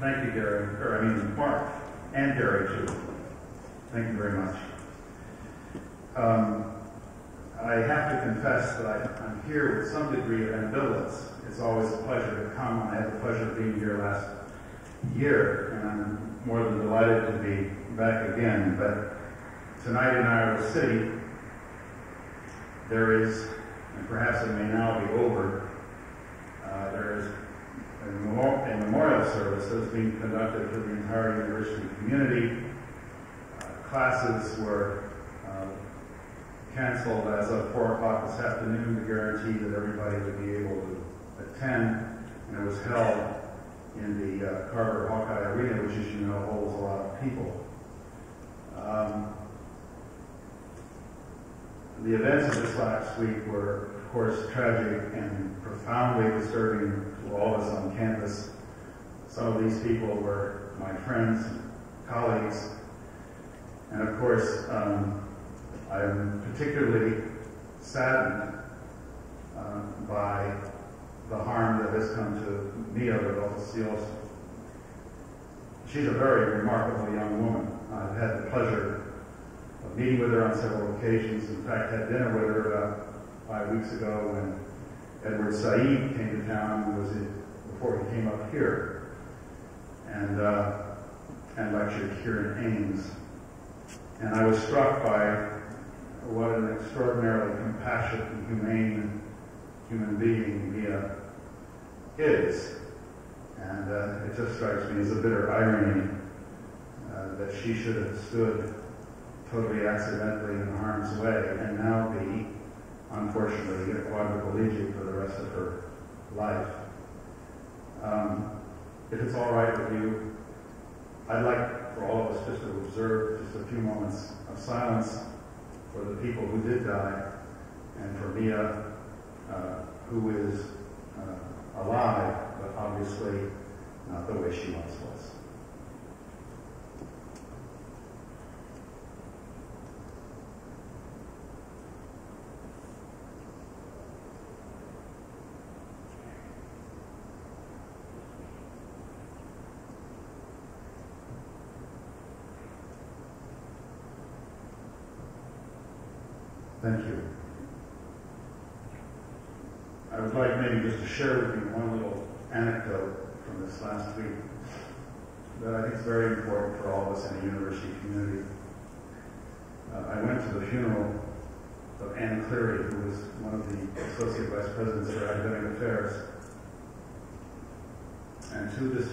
Thank you, Gary, Mark, and Gary, too. Thank you very much. I have to confess that I'm here with some degree of ambivalence. It's always a pleasure to come. I had the pleasure of being here last year, and I'm more than delighted to be back again. But tonight in Iowa City, there is, and perhaps it may now be over, there is a memorial service that is being conducted for the entire university community. Classes were canceled as of 4 o'clock this afternoon to guarantee that everybody would be able to attend, and it was held in the Carver Hawkeye Arena, which, as you know, holds a lot of people. The events of this last week were, of course, tragic and profoundly disturbing to all of us on campus. Some of these people were my friends, colleagues, and of course, I'm particularly saddened by the harm that has come to Mia Rodolfo-Seals. She's a very remarkable young woman. I've had the pleasure of meeting with her on several occasions. In fact, had dinner with her about 5 weeks ago when Edward Said came to town, before he came up here, and lectured here in Ames. And I was struck by what an extraordinarily compassionate and humane human being Mia is. And it just strikes me as a bitter irony that she should have stood totally accidentally in harm's way and now be, unfortunately, a quadriplegic for the rest of her life. If it's all right with you, I'd like for all of us just to observe just a few moments of silence for the people who did die, and for Mia, who is alive, but obviously not the way she once was. Thank you. I would like maybe just to share with you one little anecdote from this last week that I think is very important for all of us in the university community. I went to the funeral of Ann Cleary, who was one of the Associate Vice Presidents for Academic Affairs. And to this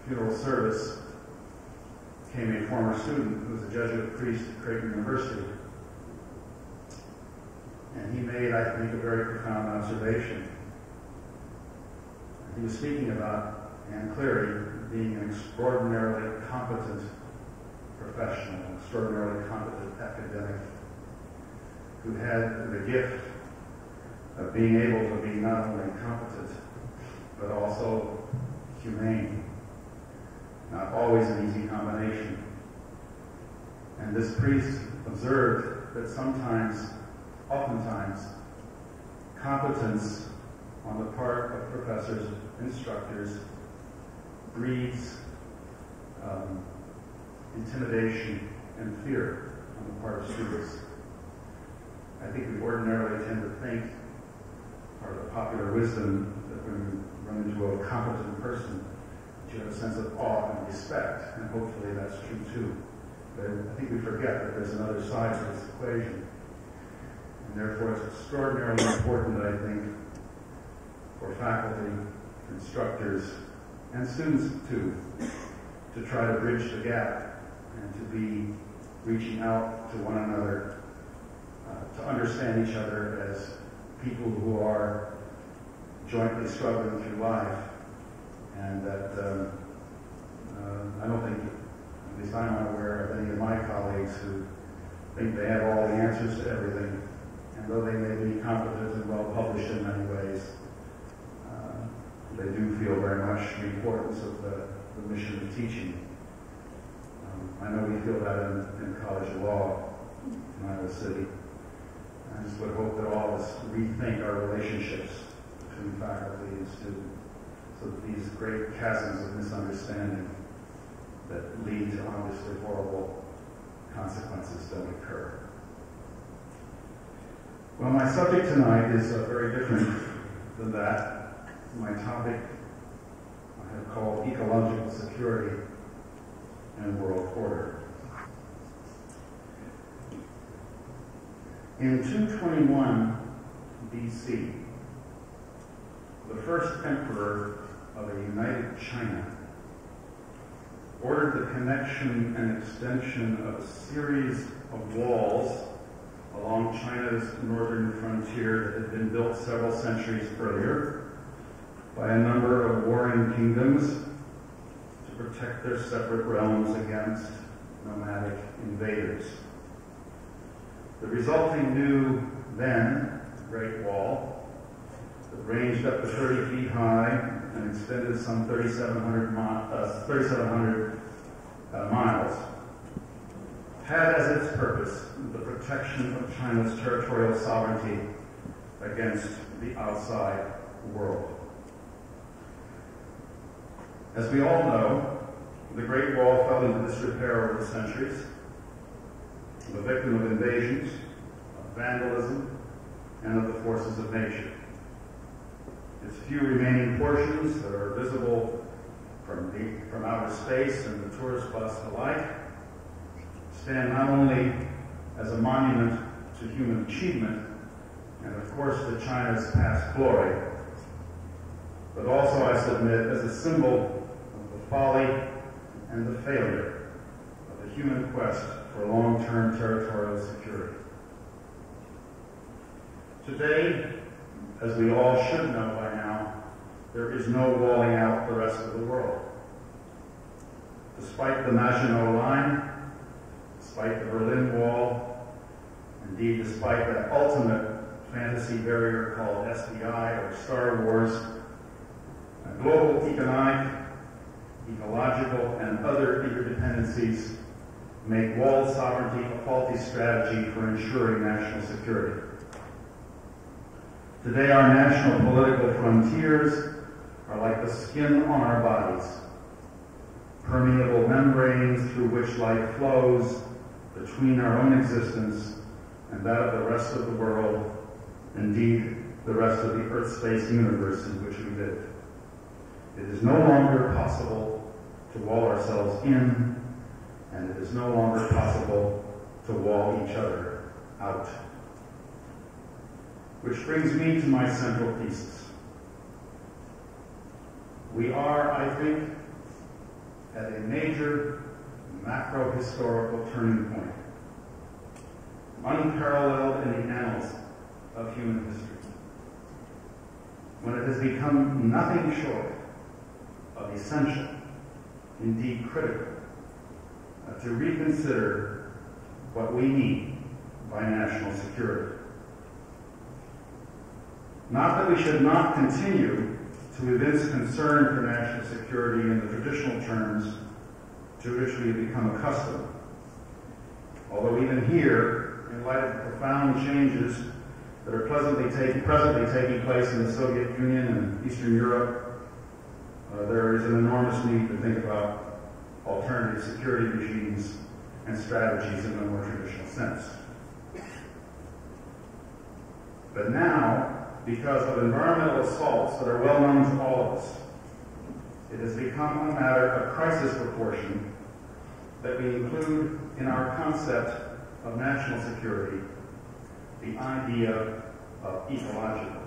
funeral service came a former student who was a Jesuit priest at Creighton University. And he made, I think, a very profound observation. He was speaking about Ann Cleary being an extraordinarily competent professional, an extraordinarily competent academic, who had the gift of being able to be not only competent, but also humane. Not always an easy combination. And this priest observed that oftentimes, competence on the part of professors, instructors, breeds intimidation and fear on the part of students. I think we ordinarily tend to think, part of the popular wisdom, that when you run into a competent person, that you have a sense of awe and respect, and hopefully that's true too. But I think we forget that there's another side to this equation. And therefore, it's extraordinarily important, I think, for faculty, instructors, and students too, to try to bridge the gap and to be reaching out to one another, to understand each other as people who are jointly struggling through life, and that I don't think, at least I'm not aware of any of my colleagues who think they have all the answers to everything. And though they may be competent and well published in many ways, they do feel very much the importance of the mission of teaching. I know we feel that in College of Law in Iowa City. I just would hope that all of us rethink our relationships between faculty and students so that these great chasms of misunderstanding that lead to obviously horrible consequences don't occur. Well, my subject tonight is very different than that. My topic I have called Ecological Security and World Order. In 221 BC, the first emperor of a united China ordered the connection and extension of a series of walls along China's northern frontier that had been built several centuries earlier by a number of warring kingdoms to protect their separate realms against nomadic invaders. The resulting new, then, Great Wall, that ranged up to 30 feet high and extended some 3,700 miles, had as its purpose the protection of China's territorial sovereignty against the outside world. As we all know, the Great Wall fell into disrepair over the centuries, the victim of invasions, of vandalism, and of the forces of nature. Its few remaining portions that are visible from outer space and the tourist bus alike stand not only as a monument to human achievement and, of course, to China's past glory, but also, I submit, as a symbol of the folly and the failure of the human quest for long-term territorial security. Today, as we all should know by now, there is no walling out the rest of the world. Despite the Maginot Line, despite the Berlin Wall, indeed despite that ultimate fantasy barrier called SDI or Star Wars, global economic, ecological, and other interdependencies make walled sovereignty a faulty strategy for ensuring national security. Today, our national political frontiers are like the skin on our bodies, permeable membranes through which life flows between our own existence and that of the rest of the world, indeed the rest of the Earth-space universe in which we live. It is no longer possible to wall ourselves in, and it is no longer possible to wall each other out. Which brings me to my central thesis. We are, I think, at a major macro-historical turning point, unparalleled in the annals of human history, when it has become nothing short of essential, indeed critical, to reconsider what we mean by national security. Not that we should not continue to evince concern for national security in the traditional terms to which we have become accustomed. Although even here, in light of the profound changes that are presently taking place in the Soviet Union and Eastern Europe, there is an enormous need to think about alternative security regimes and strategies in a more traditional sense. But now, because of environmental assaults that are well known to all of us, it has become a matter of crisis proportion that we include in our concept of national security the idea of ecological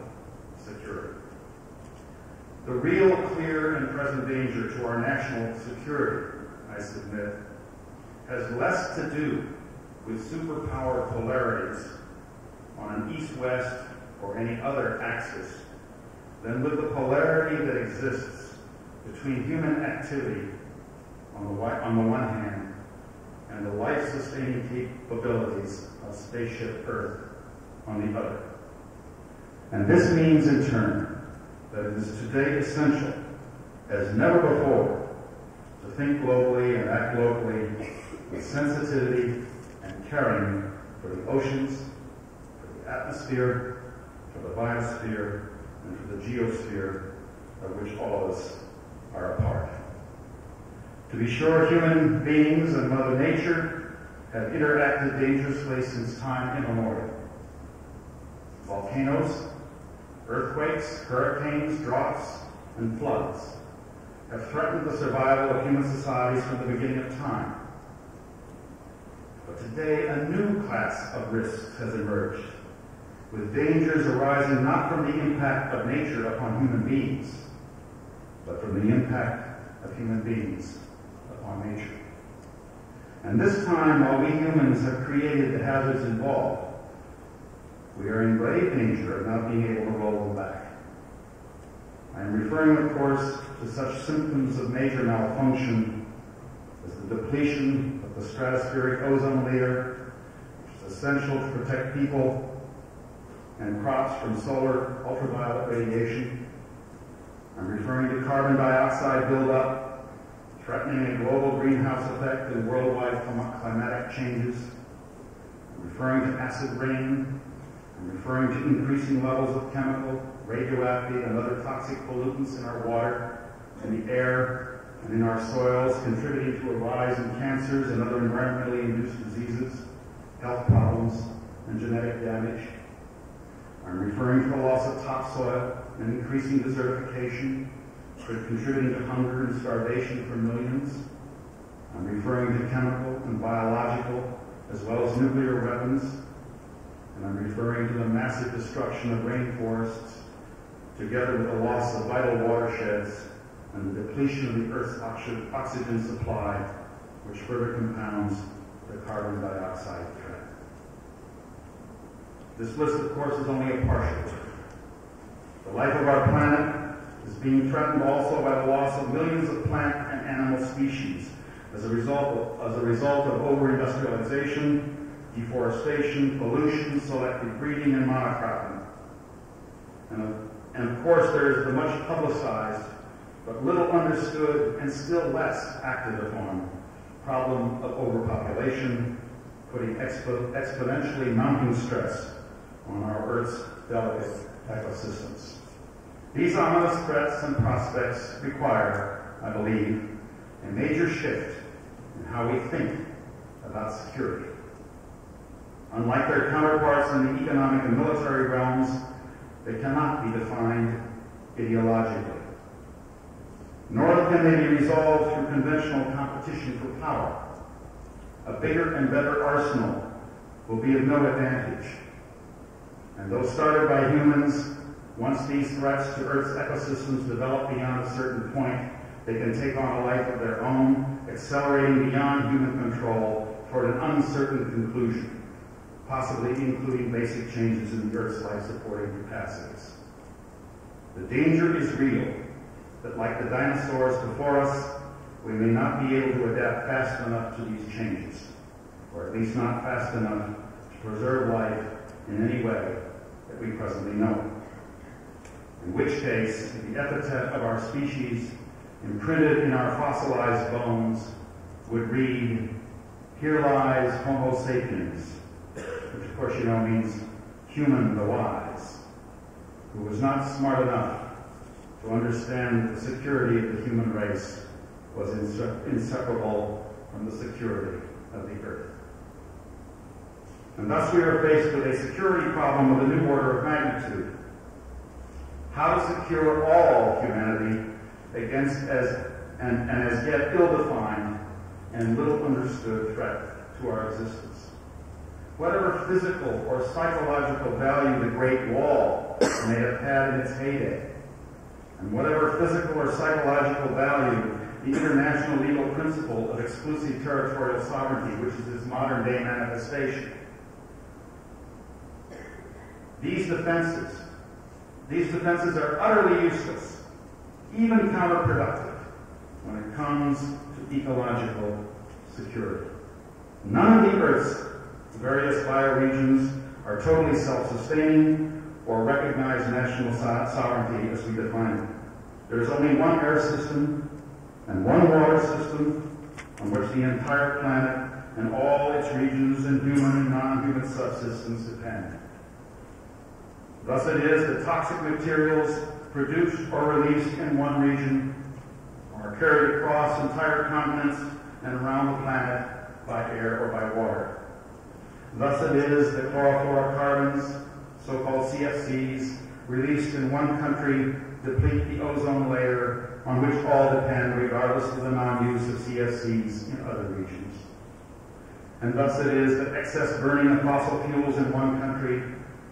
security. The real, clear, and present danger to our national security, I submit, has less to do with superpower polarities on an east-west or any other axis than with the polarity that exists between human activity on the one hand and the life-sustaining capabilities of spaceship Earth on the other. And this means, in turn, that it is today essential, as never before, to think globally and act locally with sensitivity and caring for the oceans, for the atmosphere, for the biosphere, and for the geosphere of which all of us are a part. To be sure, human beings and Mother Nature have interacted dangerously since time immemorial. Volcanoes, earthquakes, hurricanes, droughts, and floods have threatened the survival of human societies from the beginning of time. But today, a new class of risks has emerged, with dangers arising not from the impact of nature upon human beings, but from the impact of human beings upon nature. And this time, while we humans have created the hazards involved, we are in grave danger of not being able to roll them back. I am referring, of course, to such symptoms of major malfunction as the depletion of the stratospheric ozone layer, which is essential to protect people and crops from solar ultraviolet radiation. I'm referring to carbon dioxide buildup, threatening a global greenhouse effect and worldwide climatic changes. I'm referring to acid rain. I'm referring to increasing levels of chemical, radioactive, and other toxic pollutants in our water, in the air, and in our soils, contributing to a rise in cancers and other environmentally induced diseases, health problems, and genetic damage. I'm referring to the loss of topsoil and increasing desertification, contributing to hunger and starvation for millions. I'm referring to chemical and biological, as well as nuclear weapons. And I'm referring to the massive destruction of rainforests, together with the loss of vital watersheds and the depletion of the Earth's oxygen supply, which further compounds the carbon dioxide threat. This list, of course, is only a partial. The life of our planet is being threatened also by the loss of millions of plant and animal species as a result of over-industrialization, deforestation, pollution, selective breeding, and monocropping. And of course, there is the much publicized but little understood and still less acted upon problem of overpopulation, putting exponentially mounting stress on our Earth's delicate ecosystems. These ominous threats and prospects require, I believe, a major shift in how we think about security. Unlike their counterparts in the economic and military realms, they cannot be defined ideologically. Nor can they be resolved through conventional competition for power. A bigger and better arsenal will be of no advantage. And though started by humans, once these threats to Earth's ecosystems develop beyond a certain point, they can take on a life of their own, accelerating beyond human control toward an uncertain conclusion, possibly including basic changes in the Earth's life-supporting capacities. The danger is real, that like the dinosaurs before us, we may not be able to adapt fast enough to these changes, or at least not fast enough to preserve life in any way that we presently know. In which case, the epithet of our species imprinted in our fossilized bones would read, "Here lies Homo sapiens," which of course you know means human the wise, who was not smart enough to understand that the security of the human race was inseparable from the security of the Earth. And thus we are faced with a security problem of a new order of magnitude. How to secure all humanity against an as yet ill-defined and little understood threat to our existence. Whatever physical or psychological value the Great Wall may have had in its heyday, and whatever physical or psychological value the international legal principle of exclusive territorial sovereignty, which is its modern-day manifestation. These defenses are utterly useless, even counterproductive, when it comes to ecological security. None of the Earth's various bioregions are totally self-sustaining or recognize national sovereignty as we define it. There is only one air system and one water system on which the entire planet and all its regions and human and non-human subsystems depend. Thus it is that toxic materials produced or released in one region or are carried across entire continents and around the planet by air or by water. Thus it is that chlorofluorocarbons, so-called CFCs, released in one country deplete the ozone layer on which all depend regardless of the non-use of CFCs in other regions. And thus it is that excess burning of fossil fuels in one country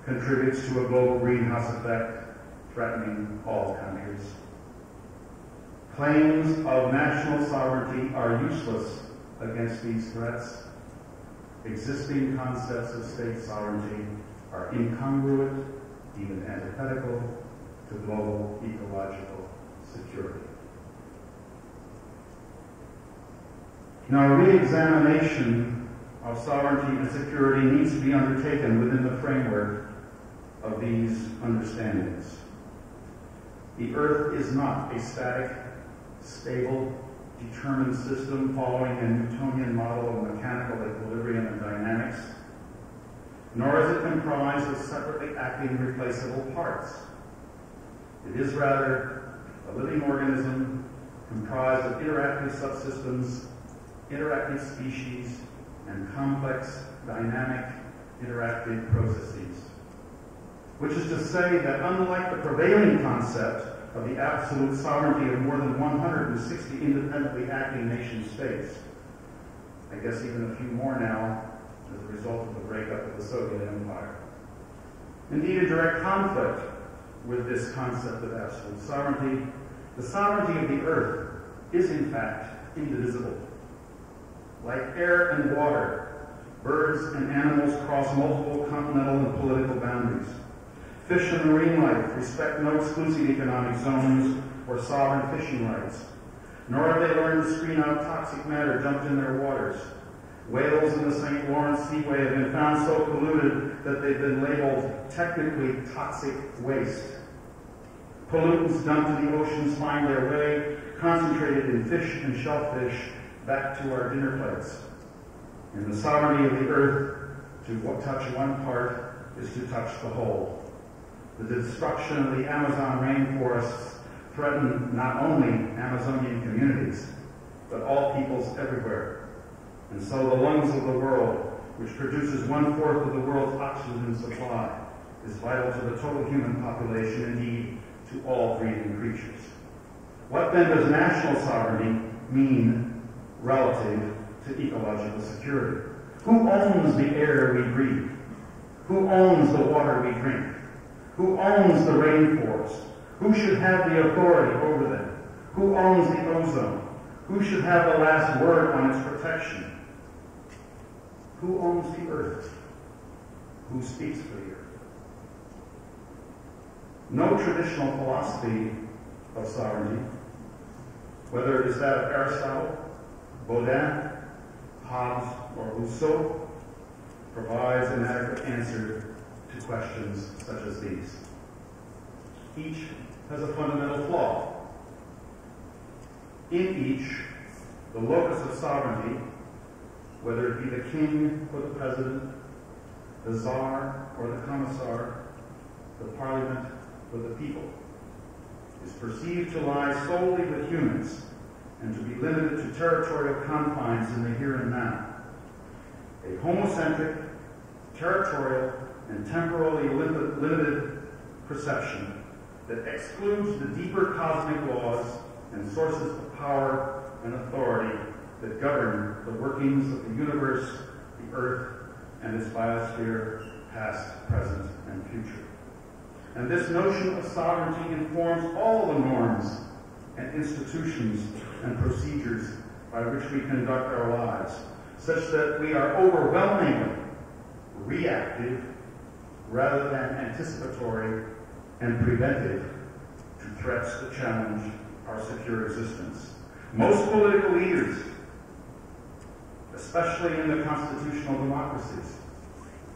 contributes to a global greenhouse effect threatening all countries. Claims of national sovereignty are useless against these threats. Existing concepts of state sovereignty are incongruent, even antithetical, to global ecological security. Now, a re-examination of sovereignty and security needs to be undertaken within the framework of these understandings. The Earth is not a static, stable, determined system following a Newtonian model of mechanical equilibrium and dynamics, nor is it comprised of separately acting replaceable parts. It is rather a living organism comprised of interactive subsystems, interactive species, and complex, dynamic, interactive processes. Which is to say that unlike the prevailing concept of the absolute sovereignty of more than 160 independently acting nation-states, I guess even a few more now as a result of the breakup of the Soviet Empire. Indeed, in direct conflict with this concept of absolute sovereignty, the sovereignty of the Earth is in fact indivisible. Like air and water, birds and animals cross multiple continental and political boundaries. Fish and marine life respect no exclusive economic zones or sovereign fishing rights, nor have they learned to screen out toxic matter dumped in their waters. Whales in the St. Lawrence Seaway have been found so polluted that they've been labeled technically toxic waste. Pollutants dumped in the oceans find their way, concentrated in fish and shellfish, back to our dinner plates. In the sovereignty of the Earth, to touch one part is to touch the whole. The destruction of the Amazon rainforests threaten not only Amazonian communities, but all peoples everywhere. And so the lungs of the world, which produces 1/4 of the world's oxygen supply, is vital to the total human population, indeed to all breathing creatures. What then does national sovereignty mean relative to ecological security? Who owns the air we breathe? Who owns the water we drink? Who owns the rainforest? Who should have the authority over them? Who owns the ozone? Who should have the last word on its protection? Who owns the Earth? Who speaks for the Earth? No traditional philosophy of sovereignty, whether it is that of Aristotle, Baudin, Hobbes, or Rousseau, provides an adequate answer to questions such as these. Each has a fundamental flaw. In each, the locus of sovereignty, whether it be the king or the president, the czar or the commissar, the parliament or the people, is perceived to lie solely with humans and to be limited to territorial confines in the here and now. A homocentric, territorial, and temporally limited perception that excludes the deeper cosmic laws and sources of power and authority that govern the workings of the universe, the Earth, and its biosphere, past, present, and future. And this notion of sovereignty informs all the norms and institutions and procedures by which we conduct our lives, such that we are overwhelmingly reactive rather than anticipatory and preventive to threats that challenge our secure existence. Most political leaders, especially in the constitutional democracies,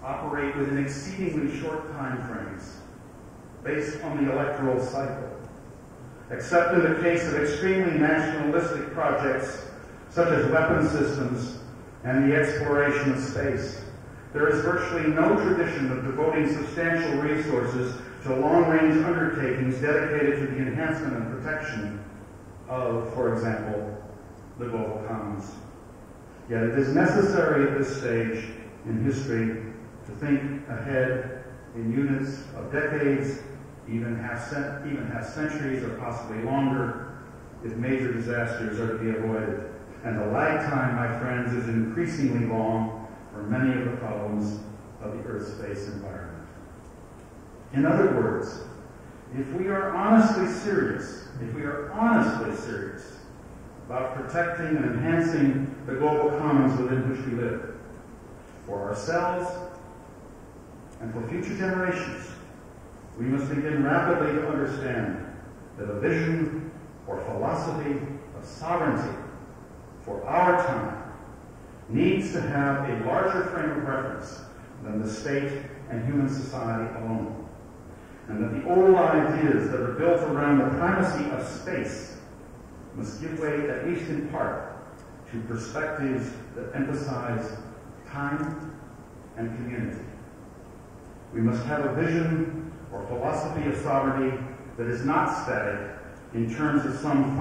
operate within exceedingly short time frames based on the electoral cycle. Except in the case of extremely nationalistic projects such as weapon systems and the exploration of space, there is virtually no tradition of devoting substantial resources to long-range undertakings dedicated to the enhancement and protection of, for example, the global commons. Yet it is necessary at this stage in history to think ahead in units of decades, even half centuries, or possibly longer, if major disasters are to be avoided. And the lag time, my friends, is increasingly long for many of the problems of the Earth's space environment. In other words, if we are honestly serious about protecting and enhancing the global commons within which we live, for ourselves and for future generations, we must begin rapidly to understand that a vision or philosophy of sovereignty for our time needs to have a larger frame of reference than the state and human society alone. And that the old ideas that are built around the primacy of space must give way, at least in part, to perspectives that emphasize time and community. We must have a vision or philosophy of sovereignty that is not static in terms of some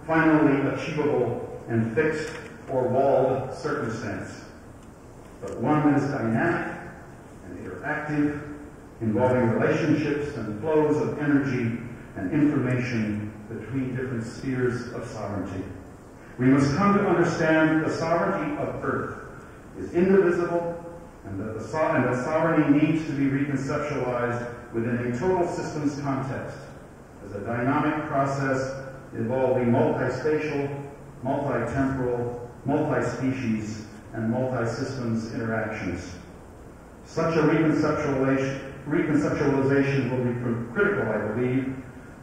finally achievable and fixed or walled circumstance, but one that is dynamic and interactive, involving relationships and flows of energy and information between different spheres of sovereignty. We must come to understand the sovereignty of Earth is indivisible, and that sovereignty needs to be reconceptualized within a total systems context as a dynamic process involving multi-spatial, multi-temporal, multi-species, and multi-systems interactions. Such a reconceptualization will be critical, I believe,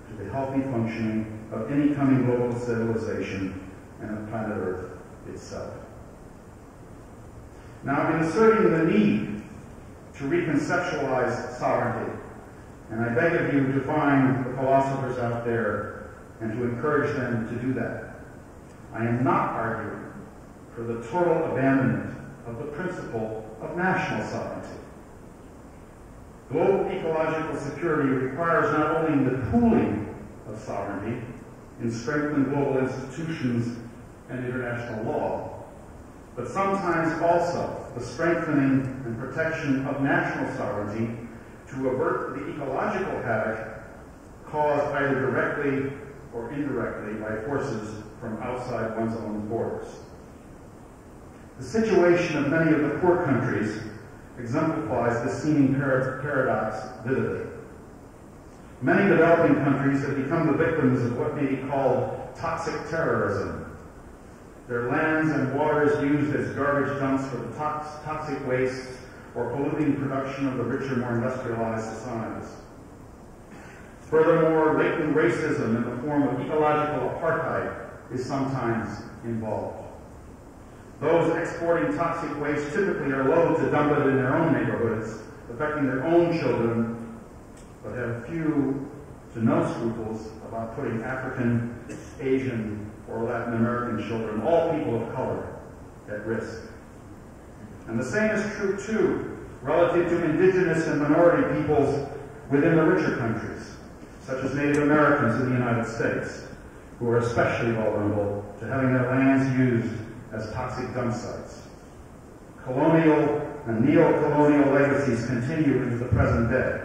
to the healthy functioning of any coming global civilization and of planet Earth itself. Now, in asserting the need to reconceptualize sovereignty, and I beg of you to find the philosophers out there and to encourage them to do that, I am not arguing for the total abandonment of the principle of national sovereignty. Global ecological security requires not only the pooling of sovereignty in strengthened global institutions and international law, but sometimes also the strengthening and protection of national sovereignty to avert the ecological havoc caused either directly or indirectly by forces from outside one's own borders. The situation of many of the poor countries exemplifies this seeming paradox vividly. Many developing countries have become the victims of what may be called toxic terrorism. Their lands and waters used as garbage dumps for the toxic waste or polluting production of the richer, more industrialized societies. Furthermore, latent racism in the form of ecological apartheid is sometimes involved. Those exporting toxic waste typically are loath to dump it in their own neighborhoods, affecting their own children, but have few to no scruples about putting African, Asian, or Latin American children, all people of color, at risk. And the same is true, too, relative to indigenous and minority peoples within the richer countries, such as Native Americans in the United States, who are especially vulnerable to having their lands used as toxic dump sites. Colonial and neo-colonial legacies continue into the present day.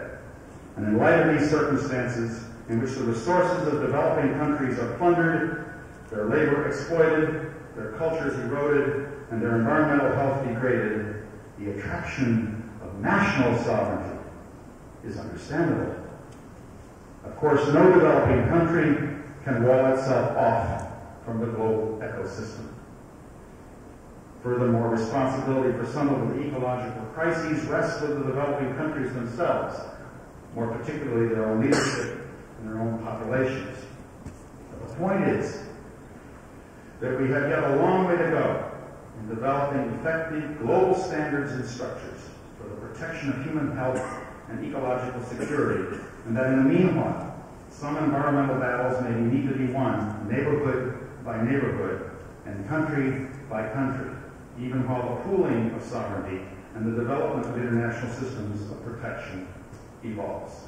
And in light of these circumstances, in which the resources of developing countries are plundered, their labor exploited, their cultures eroded, and their environmental health degraded, the attraction of national sovereignty is understandable. Of course, no developing country can wall itself off from the global ecosystem. Furthermore, responsibility for some of the ecological crises rests with the developing countries themselves, more particularly their own leadership and their own populations. But the point is that we have yet a long way to go in developing effective global standards and structures for the protection of human health and ecological security, and that in the meanwhile, some environmental battles may need to be won neighborhood by neighborhood and country by country, even while the pooling of sovereignty and the development of international systems of protection evolves.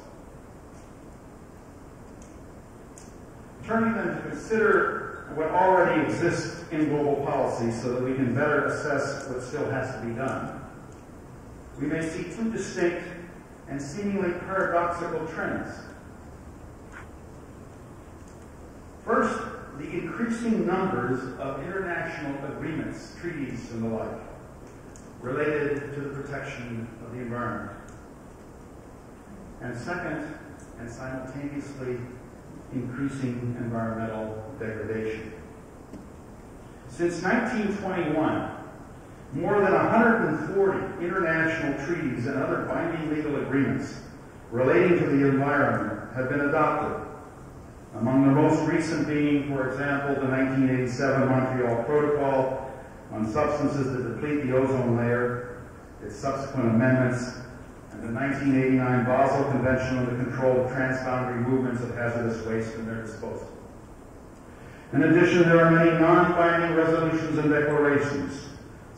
Turning then to consider what already exists in global policy so that we can better assess what still has to be done, we may see two distinct and seemingly paradoxical trends. First, the increasing numbers of international agreements, treaties, and the like, related to the protection of the environment. And second, and simultaneously, increasing environmental degradation. Since 1921, more than 140 international treaties and other binding legal agreements relating to the environment have been adopted. Among the most recent being, for example, the 1987 Montreal Protocol on substances that deplete the ozone layer, its subsequent amendments, and the 1989 Basel Convention on the Control of Transboundary Movements of Hazardous Waste and their Disposal. In addition, there are many non-binding resolutions and declarations,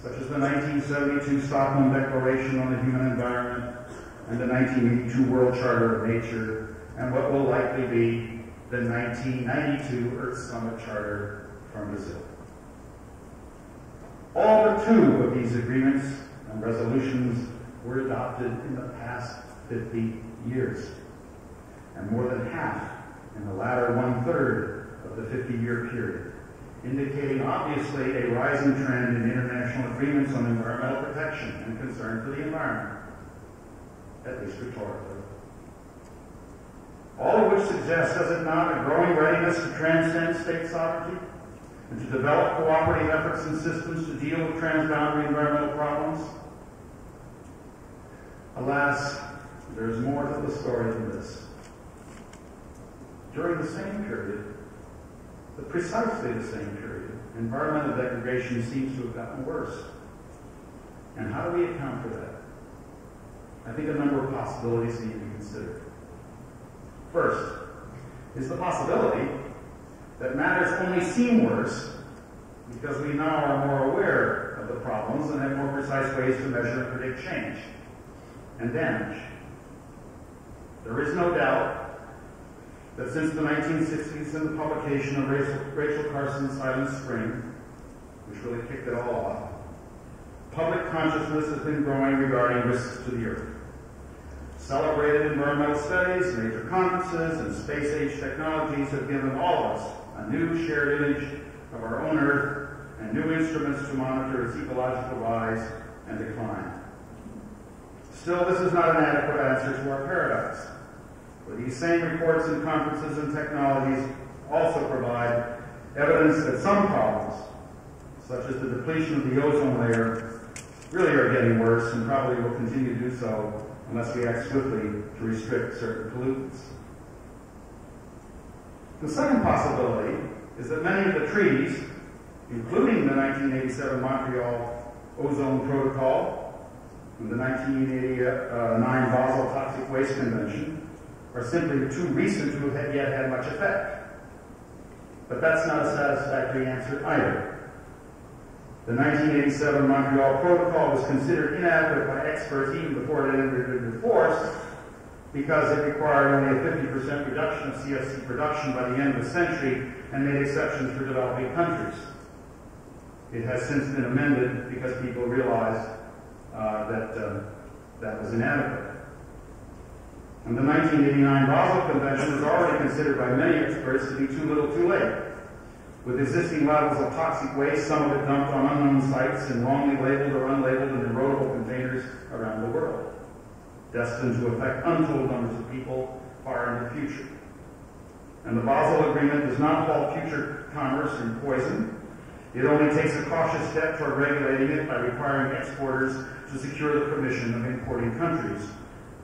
such as the 1972 Stockholm Declaration on the Human Environment and the 1982 World Charter of Nature, and what will likely be the 1992 Earth Summit Charter from Brazil. All but two of these agreements and resolutions were adopted in the past 50 years, and more than half in the latter one-third of the 50-year period, indicating obviously a rising trend in international agreements on environmental protection and concern for the environment, at least rhetorically. All of which suggests, does it not, a growing readiness to transcend state sovereignty and to develop cooperative efforts and systems to deal with transboundary environmental problems? Alas, there's more to the story than this. During the same period, precisely the same period, environmental degradation seems to have gotten worse. And how do we account for that? I think a number of possibilities need to be considered. First is the possibility that matters only seem worse because we now are more aware of the problems and have more precise ways to measure and predict change and damage. There is no doubt that since the 1960s and the publication of Rachel Carson's Silent Spring, which really kicked it all off, public consciousness has been growing regarding risks to the Earth. Celebrated environmental studies, major conferences, and space-age technologies have given all of us a new shared image of our own Earth and new instruments to monitor its ecological rise and decline. Still, this is not an adequate answer to our paradox, for these same reports and conferences and technologies also provide evidence that some problems, such as the depletion of the ozone layer, really are getting worse and probably will continue to do so unless we act swiftly to restrict certain pollutants. The second possibility is that many of the treaties, including the 1987 Montreal Ozone Protocol and the 1989 Basel Toxic Waste Convention, are simply too recent to have yet had much effect. But that's not a satisfactory answer either. The 1987 Montreal Protocol was considered inadequate by experts even before it entered into force because it required only a 50% reduction of CFC production by the end of the century and made exceptions for developing countries. It has since been amended because people realized that was inadequate. And the 1989 Basel Convention was already considered by many experts to be too little too late. With existing levels of toxic waste, some of it dumped on unknown sites in wrongly labeled or unlabeled and erodible containers around the world, destined to affect untold numbers of people far in the future. And the Basel Agreement does not halt future commerce in poison. It only takes a cautious step toward regulating it by requiring exporters to secure the permission of importing countries,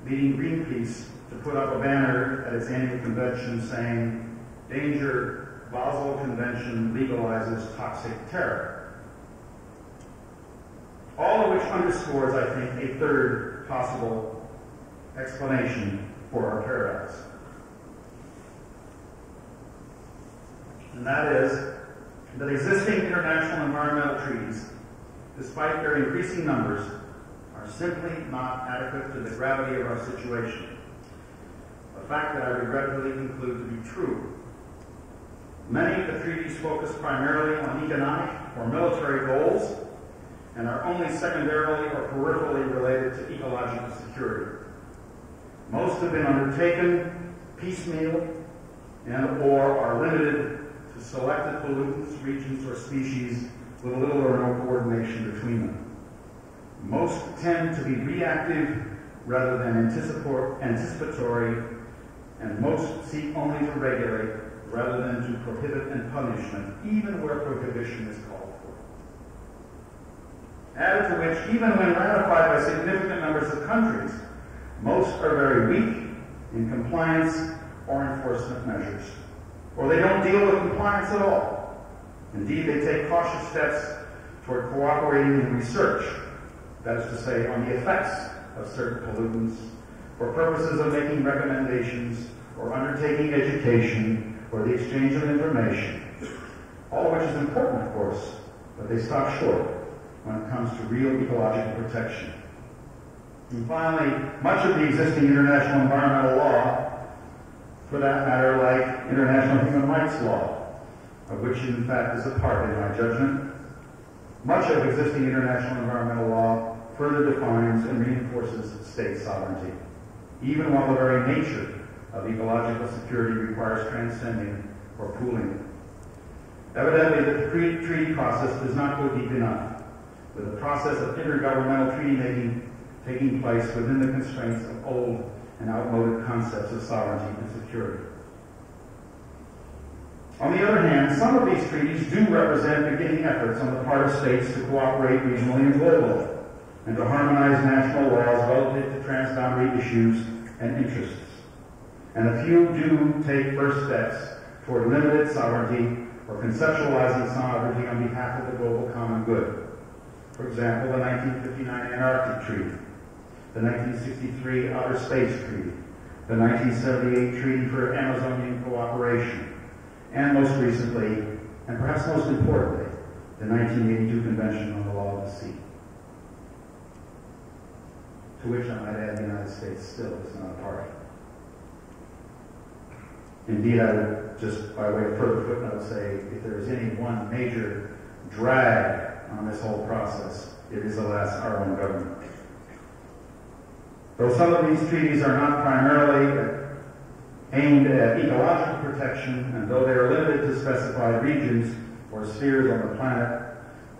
leading Greenpeace to put up a banner at its annual convention saying, "Danger, Basel Convention legalizes toxic terror." All of which underscores, I think, a third possible explanation for our paradox. And that is that existing international environmental treaties, despite their increasing numbers, are simply not adequate to the gravity of our situation. A fact that I regretfully conclude to be true. Many of the treaties focus primarily on economic or military goals and are only secondarily or peripherally related to ecological security. Most have been undertaken piecemeal and or are limited to selected pollutants, regions, or species with little or no coordination between them. Most tend to be reactive rather than anticipatory, and most seek only to regulate rather than to prohibit and punishment, even where prohibition is called for. Added to which, even when ratified by significant numbers of countries, most are very weak in compliance or enforcement measures, or they don't deal with compliance at all. Indeed, they take cautious steps toward cooperating in research, that is to say, on the effects of certain pollutants, for purposes of making recommendations or undertaking education or the exchange of information, all of which is important, of course, but they stop short when it comes to real ecological protection. And finally, much of the existing international environmental law, for that matter, like international human rights law, of which in fact is a part in my judgment, much of existing international environmental law further defines and reinforces state sovereignty, even while the very nature of ecological security requires transcending or pooling. Evidently, the treaty process does not go deep enough, with the process of intergovernmental treaty making taking place within the constraints of old and outmoded concepts of sovereignty and security. On the other hand, some of these treaties do represent beginning efforts on the part of states to cooperate regionally and globally, and to harmonize national laws relative to transboundary issues and interests. And a few do take first steps toward limited sovereignty or conceptualizing sovereignty on behalf of the global common good. For example, the 1959 Antarctic Treaty, the 1963 Outer Space Treaty, the 1978 Treaty for Amazonian Cooperation, and most recently, and perhaps most importantly, the 1982 Convention on the Law of the Sea, to which I might add the United States still is not a party. Indeed, I would just, by way of further footnote, say if there is any one major drag on this whole process, it is, alas, our own government. Though some of these treaties are not primarily aimed at ecological protection, and though they are limited to specified regions or spheres on the planet,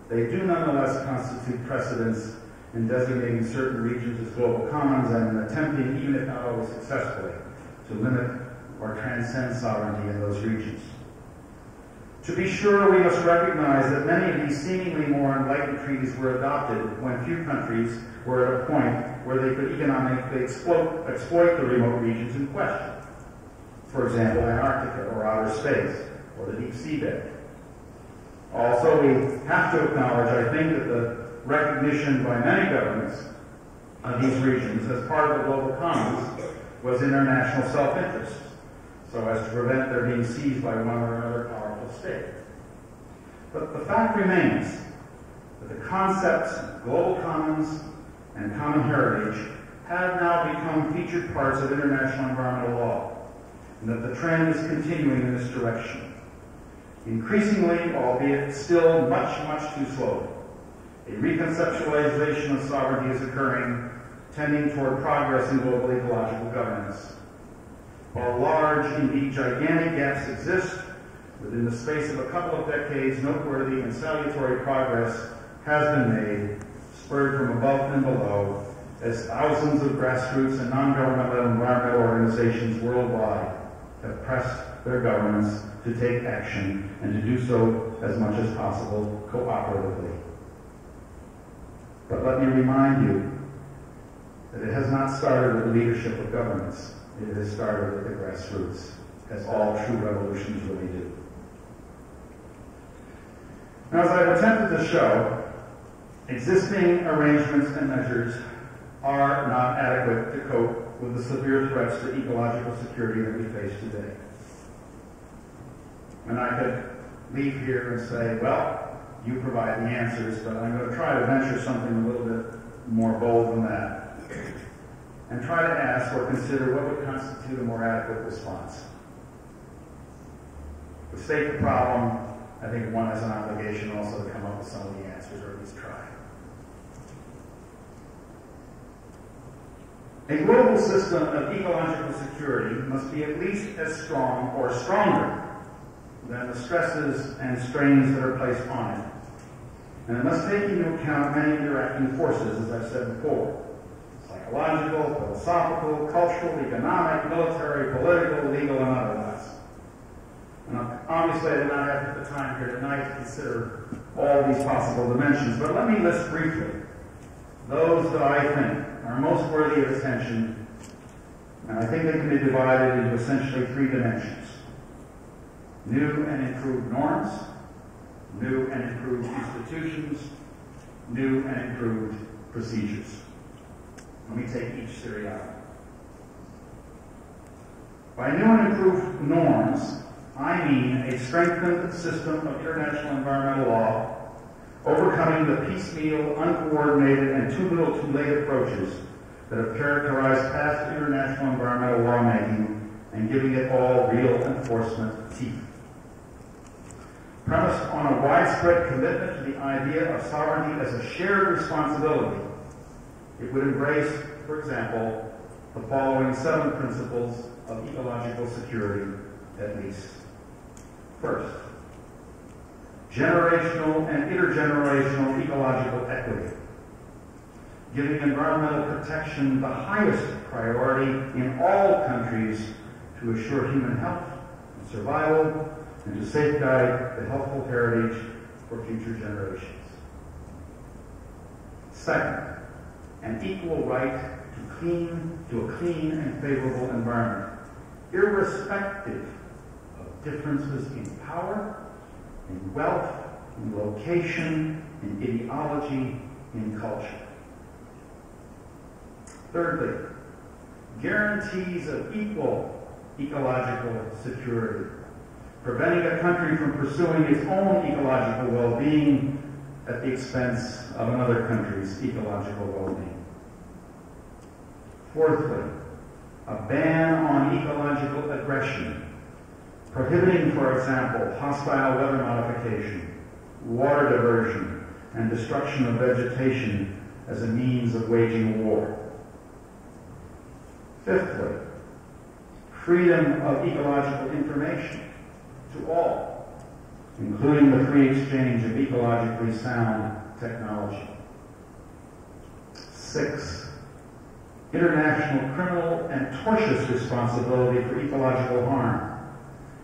they do nonetheless constitute precedents in designating certain regions as global commons and in attempting, even if not always successfully, to limit or transcend sovereignty in those regions. To be sure, we must recognize that many of these seemingly more enlightened treaties were adopted when few countries were at a point where they could economically exploit the remote regions in question. For example, Antarctica or outer space or the deep seabed. Also, we have to acknowledge, I think, that the recognition by many governments of these regions as part of the global commons was in their national self-interest, so as to prevent their being seized by one or another powerful state. But the fact remains that the concepts global commons and common heritage have now become featured parts of international environmental law, and that the trend is continuing in this direction. Increasingly, albeit still much, much too slowly, a reconceptualization of sovereignty is occurring, tending toward progress in global ecological governance. While large, indeed gigantic gaps exist, within the space of a couple of decades, noteworthy and salutary progress has been made, spurred from above and below, as thousands of grassroots and non-governmental environmental organizations worldwide have pressed their governments to take action and to do so as much as possible cooperatively. But let me remind you that it has not started with the leadership of governments. It has started with the grassroots, as all true revolutions really do. Now, as I've attempted to show, existing arrangements and measures are not adequate to cope with the severe threats to ecological security that we face today. And I could leave here and say, well, you provide the answers, but I'm going to try to venture something a little bit more bold than that, and try to ask or consider what would constitute a more adequate response. We state the problem. I think one has an obligation also to come up with some of the answers, or at least try. A global system of ecological security must be at least as strong or stronger than the stresses and strains that are placed on it. And it must take into account many interacting forces, as I've said before: psychological, philosophical, cultural, economic, military, political, legal, and otherwise. And obviously I did not have the time here tonight to consider all these possible dimensions, but let me list briefly those that I think are most worthy of attention, and I think they can be divided into essentially three dimensions: new and improved norms, new and improved institutions, new and improved procedures. Let me take each seriatim. By new and improved norms, I mean a strengthened system of international environmental law, overcoming the piecemeal, uncoordinated, and too little too late approaches that have characterized past international environmental lawmaking and giving it all real enforcement teeth. Premised on a widespread commitment to the idea of sovereignty as a shared responsibility, it would embrace, for example, the following 7 principles of ecological security, at least. First, generational and intergenerational ecological equity, giving environmental protection the highest priority in all countries to assure human health and survival and to safeguard the healthful heritage for future generations. Second, an equal right to a clean and favorable environment, irrespective of differences in power, in wealth, in location, in ideology, in culture. Thirdly, guarantees of equal ecological security, preventing a country from pursuing its own ecological well-being at the expense of another country's ecological well-being. Fourthly, a ban on ecological aggression, prohibiting, for example, hostile weather modification, water diversion, and destruction of vegetation as a means of waging war. Fifthly, freedom of ecological information to all, including the free exchange of ecologically sound technology. 6, international criminal and tortious responsibility for ecological harm,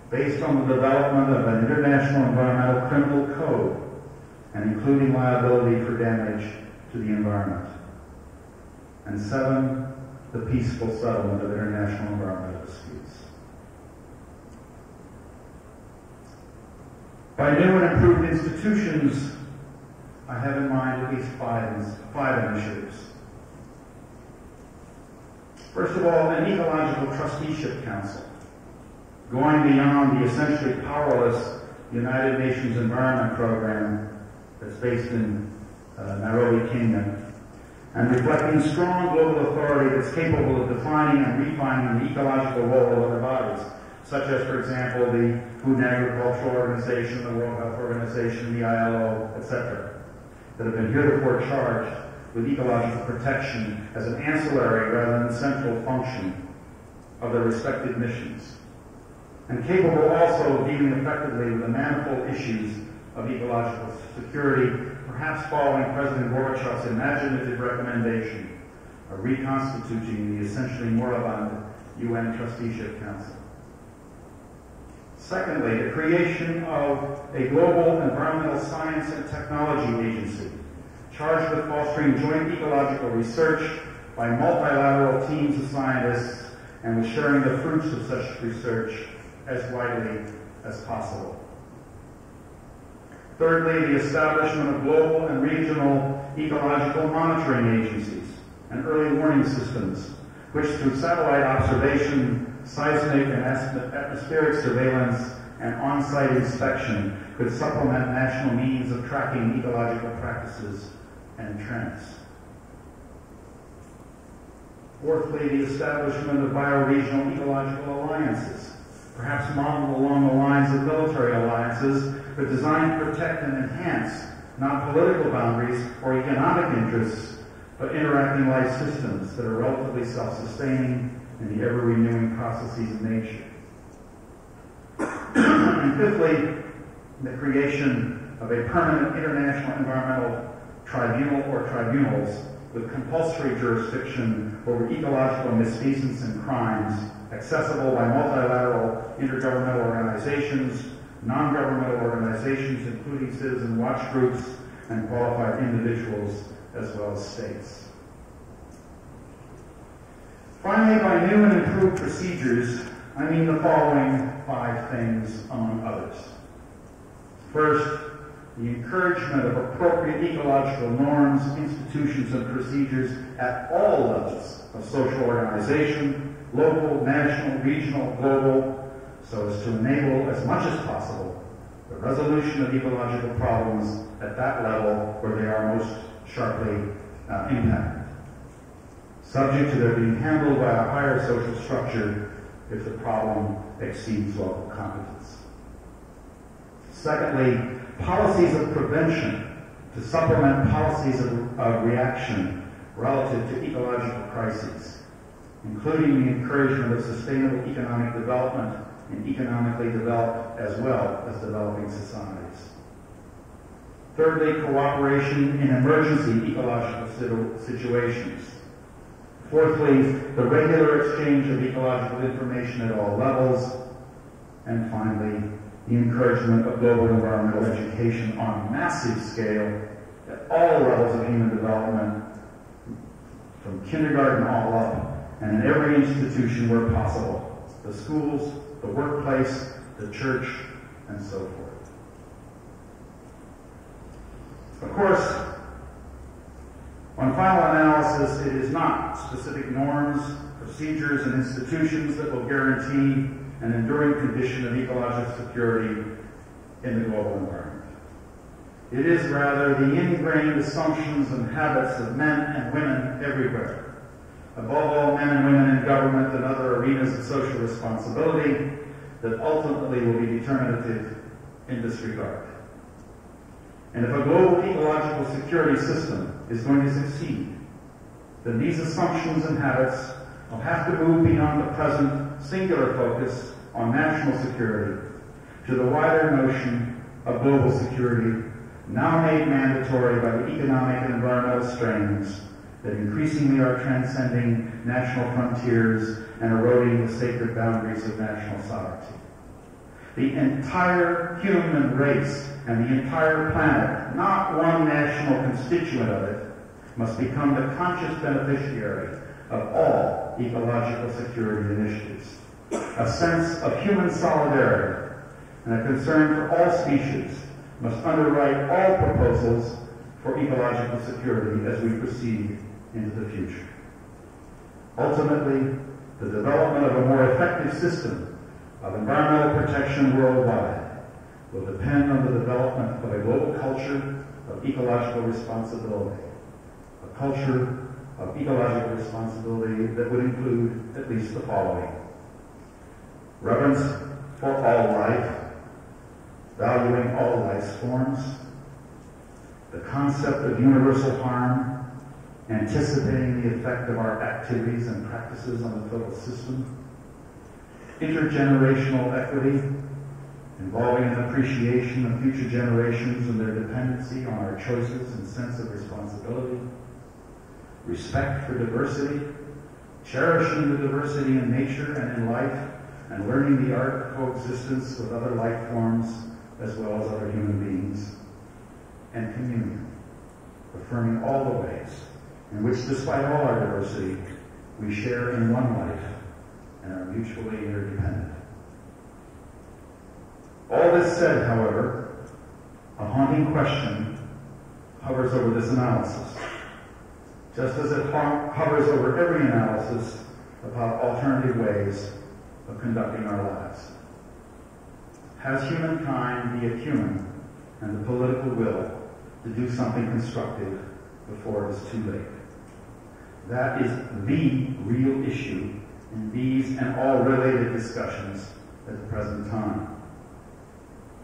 based on the development of an international environmental criminal code, and including liability for damage to the environment. And 7, the peaceful settlement of international environmental disputes. By new and improved institutions, I have in mind at least five initiatives. First of all, an ecological trusteeship council, going beyond the essentially powerless United Nations Environment Program that's based in Nairobi, Kenya, and reflecting strong global authority that's capable of defining and refining the ecological role of other bodies, such as, for example, the Food and Agricultural Organization, the World Health Organization, the ILO, etc., that have been heretofore charged with ecological protection as an ancillary rather than central function of their respective missions, and capable also of dealing effectively with the manifold issues of ecological security, perhaps following President Gorbachev's imaginative recommendation of reconstituting the essentially moribund UN Trusteeship Council. Secondly, the creation of a global environmental science and technology agency charged with fostering joint ecological research by multilateral teams of scientists and with sharing the fruits of such research as widely as possible. Thirdly, the establishment of global and regional ecological monitoring agencies and early warning systems, which through satellite observation, seismic and atmospheric surveillance, and on-site inspection could supplement national means of tracking ecological practices and trends. Fourthly, the establishment of bioregional ecological alliances, perhaps modeled along the lines of military alliances, but designed to protect and enhance not political boundaries or economic interests, but interacting life systems that are relatively self-sustaining in the ever-renewing processes of nature. And fifthly, the creation of a permanent international environmental tribunal or tribunals with compulsory jurisdiction over ecological misfeasance and crimes, accessible by multilateral intergovernmental organizations, non-governmental organizations, including citizen watch groups, and qualified individuals, as well as states. Finally, by new and improved procedures, I mean the following 5 things, among others. First, the encouragement of appropriate ecological norms, institutions, and procedures at all levels of social organization, local, national, regional, global, so as to enable as much as possible the resolution of ecological problems at that level where they are most sharply impacted, subject to their being handled by a higher social structure if the problem exceeds local competence. Secondly, policies of prevention to supplement policies of reaction relative to ecological crises, including the encouragement of sustainable economic development in economically developed as well as developing societies. Thirdly, cooperation in emergency ecological situations. Fourthly, the regular exchange of ecological information at all levels. And finally, the encouragement of global environmental education on a massive scale at all levels of human development, from kindergarten all up, and in every institution where possible, the schools, the workplace, the church, and so forth. Of course, on final analysis, it is not specific norms, procedures, and institutions that will guarantee an enduring condition of ecological security in the global environment. It is rather the ingrained assumptions and habits of men and women everywhere, above all men and women in government and other arenas of social responsibility, that ultimately will be determinative in this regard. And if a global ecological security system is going to succeed, then these assumptions and habits will have to move beyond the present singular focus on national security to the wider notion of global security, now made mandatory by the economic and environmental strains that increasingly are transcending national frontiers and eroding the sacred boundaries of national sovereignty. The entire human race and the entire planet, not one national constituent of it, must become the conscious beneficiary of all ecological security initiatives. A sense of human solidarity and a concern for all species must underwrite all proposals for ecological security as we proceed into the future. Ultimately, the development of a more effective system of environmental protection worldwide will depend on the development of a global culture of ecological responsibility, a culture of ecological responsibility that would include at least the following: reverence for all life, valuing all life's forms, the concept of universal harm, anticipating the effect of our activities and practices on the total system, intergenerational equity, involving an appreciation of future generations and their dependency on our choices and sense of responsibility, respect for diversity, cherishing the diversity in nature and in life, and learning the art of coexistence with other life forms as well as other human beings, and communion, affirming all the ways in which, despite all our diversity, we share in one life and are mutually interdependent. All this said, however, a haunting question hovers over this analysis, just as it hovers over every analysis about alternative ways of conducting our lives. Has humankind the acumen and the political will to do something constructive before it is too late? That is the real issue in these and all related discussions at the present time.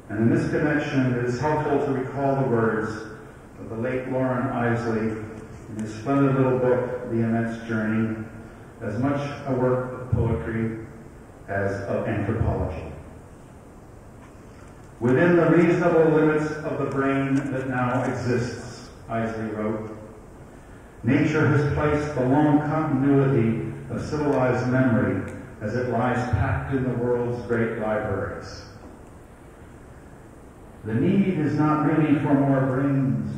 And in this connection, it is helpful to recall the words of the late Loren Eiseley in his splendid little book, The Immense Journey, as much a work of poetry as of anthropology. Within the reasonable limits of the brain that now exists, Eiseley wrote, nature has placed the long continuity of civilized memory as it lies packed in the world's great libraries. The need is not really for more brains